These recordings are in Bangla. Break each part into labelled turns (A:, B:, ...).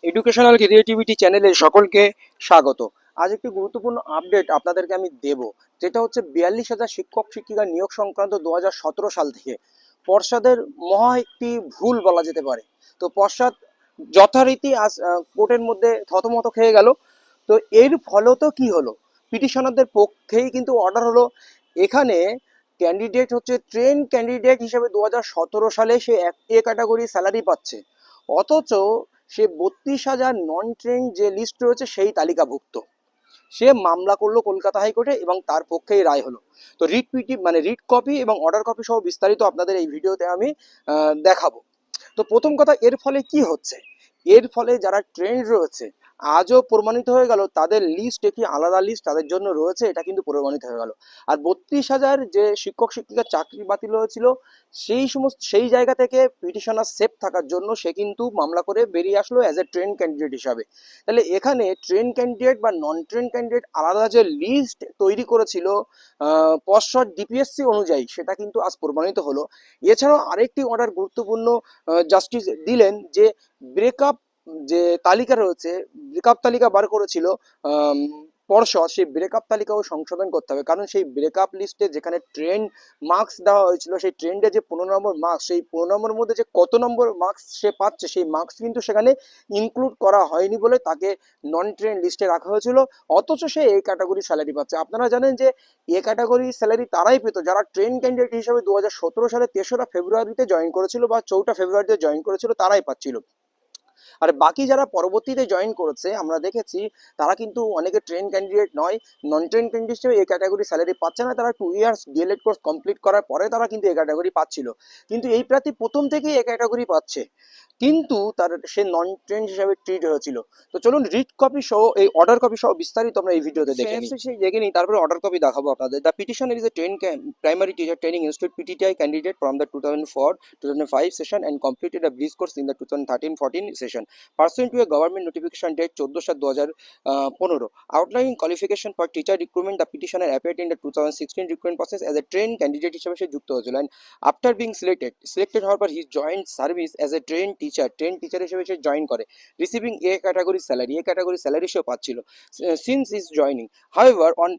A: এডুকেশনাল ক্রিয়েটিভিটি চ্যানেলে সকলকে স্বাগত। আজ একটি গুরুত্বপূর্ণ আপডেট আপনাদেরকে আমি দেব, যেটা হচ্ছে 42,000 শিক্ষক শিক্ষিকা নিয়োগ সংক্রান্ত 2017 সাল থেকে পর্ষদের মহা একটি ভুল বলা যেতে পারে। তো পর্ষদ যথারীতি আজ কোর্টের মধ্যে থতমত খেয়ে গেল। তো এর ফলত কি হলো, পিটিশনারদের পক্ষেই কিন্তু অর্ডার হলো। এখানে ক্যান্ডিডেট হচ্ছে ট্রেন ক্যান্ডিডেট হিসেবে 2017 সালে সে এ ক্যাটাগরি স্যালারি পাচ্ছে, অথচ সে 32,000 নন ট্রেন যে লিস্ট রয়েছে সেই তালিকাভুক্ত। সে মামলা করলো কলকাতা হাইকোর্টে এবং তার পক্ষেই রায় হলো। তো রিট কপি এবং অর্ডার কপি সহ বিস্তারিত আপনাদের এই ভিডিওতে আমি দেখাবো। তো প্রথম কথা, এর ফলে কি হচ্ছে, এর ফলে যারা ট্রেন্ড রয়েছে আজও প্রমাণিত হয়ে গেল তাদের লিস্ট একটি আলাদা লিস্ট তাদের জন্য রয়েছে, এটা কিন্তু প্রমাণিত হয়ে গেল। আর 32,000 যে শিক্ষক শিক্ষিকার চাকরি বাতিল হয়েছিল, সেই জায়গা থেকে পিটিশনার সেফ থাকার জন্য সে কিন্তু মামলা করে বেরিয়ে আসলো অ্যাজ এ ট্রেন ক্যান্ডিডেট হিসাবে। তাহলে এখানে ট্রেন ক্যান্ডিডেট বা নন ট্রেন ক্যান্ডিডেট আলাদা যে লিস্ট তৈরি করেছিল পর্ষদ ডিপিএসসি অনুযায়ী, সেটা কিন্তু আজ প্রমাণিত হলো। এছাড়াও আরেকটি অর্ডার গুরুত্বপূর্ণ জাস্টিস দিলেন যে ব্রেকআপ যে তালিকা রয়েছে, ব্রেকআপ তালিকা বার করেছিল পর্ষদ, সেই ব্রেকআপ তালিকাও সংশোধন করতে হবে। কারণ সেই ব্রেকআপ লিস্টে যেখানে ট্রেন্ড মার্কস দেওয়া হয়েছিল, সেই ট্রেন্ডে যে 15 নম্বর মার্কস, সেই 15 নম্বরের মধ্যে যে কত নম্বর মার্কস সে পাচ্ছে, সেই মার্কস কিন্তু সেখানে ইনক্লুড করা হয়নি বলে তাকে নন ট্রেন লিস্টে রাখা হয়েছিল। অথচ সে এই ক্যাটাগরি স্যালারি পাচ্ছে। আপনারা জানেন যে এ ক্যাটাগরি স্যালারি তারাই পেত যারা ট্রেন ক্যান্ডিডেট হিসেবে 2017 সালে 3রা ফেব্রুয়ারিতে জয়েন করেছিল বা 4টা ফেব্রুয়ারিতে জয়েন করেছিল, তারাই পাচ্ছিল। আর বাকি যারা পরবর্তীতে জয়েন করেছে আমরা দেখেছি তারা কিন্তু অনেকে ট্রেন ক্যান্ডিডেট নয়, নন ট্রেন ক্যান্ডিডেট হিসেবে এই ক্যাটাগরি স্যালারি পাচ্ছে না। তারা 2 ইয়ার্স ডিএলএড কোর্স কমপ্লিট করার পরে তারা কিন্তু এই ক্যাটাগরি পাচ্ছিল, কিন্তু এই প্রার্থী প্রথম থেকেই এই ক্যাটাগরি পাচ্ছে, কিন্তু তার সে নন ট্রেন হিসাবে ট্রিট হয়েছিল। তো চলুন রিট কপি সহ এই অর্ডার কপি সহ বিস্তারিত আমরা এই ভিডিওতে দেখে নিই, তারপরে অর্ডার কপি দেখাবো আপনাদের। The petitioner is a train primary teacher training institute PTTI candidate from the 2004-2005 session and completed a brief course in the 2013-14 session pursuant to a government notification date 14/7/2015 outlining qualification for teacher recruitment. The petitioner appeared in the 2016 recruitment process as a trained candidate হিসেবে সে যুক্ত হয়েছিল, and after being selected however he joined service as a trained teacher হিসেবে সে জয়েন করে, রিসিভিং এ ক্যাটাগরি স্যালারি সে পাচ্ছিল since his joining. However, on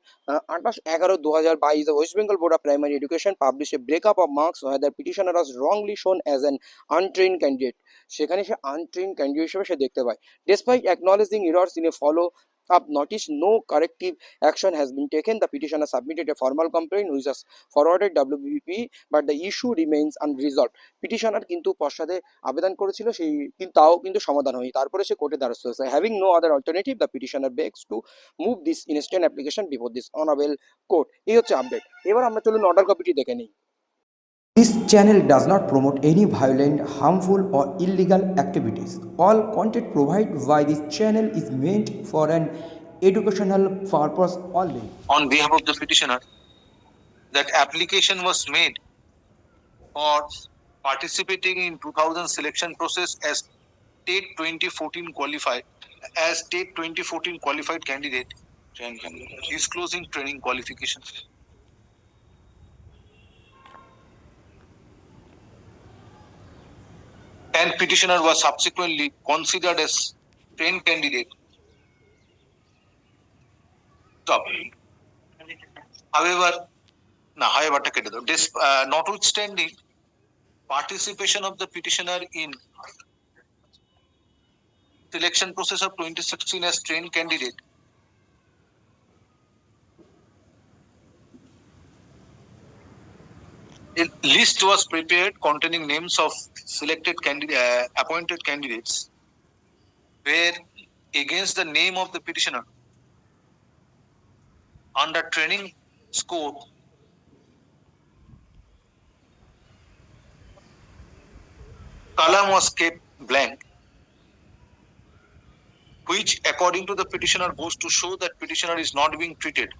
A: 28/11/2022 the West Bengal Board of Primary Education published a breakup of marks where the petitioner was wrongly shown as an untrained candidate. সেখানে সে আনট্রেন ক্যান্ডিডেট হিসেবে সে দেখতে পায়। Despite acknowledging errors in a follow up notice, no corrective action has been taken. The petitioner submitted a formal complaint which was forwarded WBP, but the issue remains unresolved. Petitioner কিন্তু পর্ষদে আবেদন করেছিল, সেই কিন্তু তাও কিন্তু সমাধান হয়নি। তারপরে সে কোর্টে দ্বারস্থ হয়েছে। Having no other alternative the petitioner begs to move this instant application before this honourable court. এই হচ্ছে আপডেট। এবার আমরা চলুন অর্ডার কপিটি দেখে নিই।
B: This channel does not promote any violent, harmful, or illegal activities. All content provided by this channel is meant for an educational purpose only.
C: On behalf of the petitioner, that application was made for participating in 2000 selection process as state 2014 qualified candidate, disclosing training qualifications. And petitioner was subsequently considered as trained candidate. Stop. However, notwithstanding participation of the petitioner in selection process of 2016 as trained candidate, a list was prepared containing names of selected appointed candidates, where against the name of the petitioner under training scope column was kept blank, which according to the petitioner goes to show that petitioner is not being treated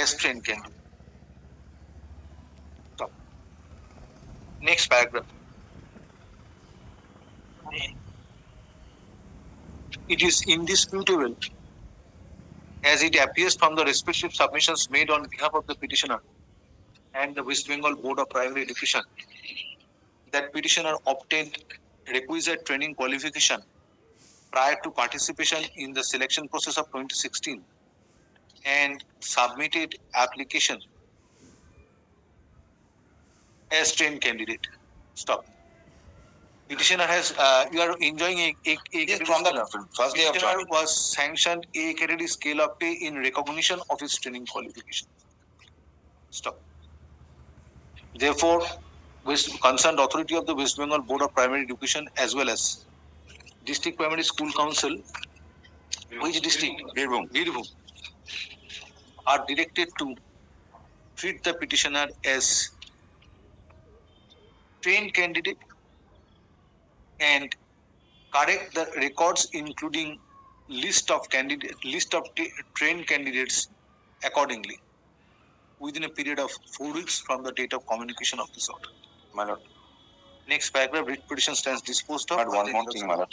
C: as trained candidate. Stop. Next paragraph. It is indisputable, as it appears from the respective submissions made on behalf of the petitioner and the West Bengal Board of Primary Education, that petitioner obtained requisite training qualification prior to participation in the selection process of 2016 and submitted application as trained candidate. Stop. Petitioner has, you are enjoying a
D: Yes, from the first day of
C: petitioner
D: joining.
C: was sanctioned a category scale of pay in recognition of his training qualification. Stop. Therefore, concerned authority of the West Bengal Board of Primary Education as well as District Primary School Council, which district?
D: Birbhum.
C: Birbhum, are directed to treat the petitioner as trained candidate and correct the records including list of trained candidates accordingly within a period of 4 weeks from the date of communication of this order.
D: My lord.
C: Next paragraph, writ petition stands disposed of.
D: But one more thing, my lord.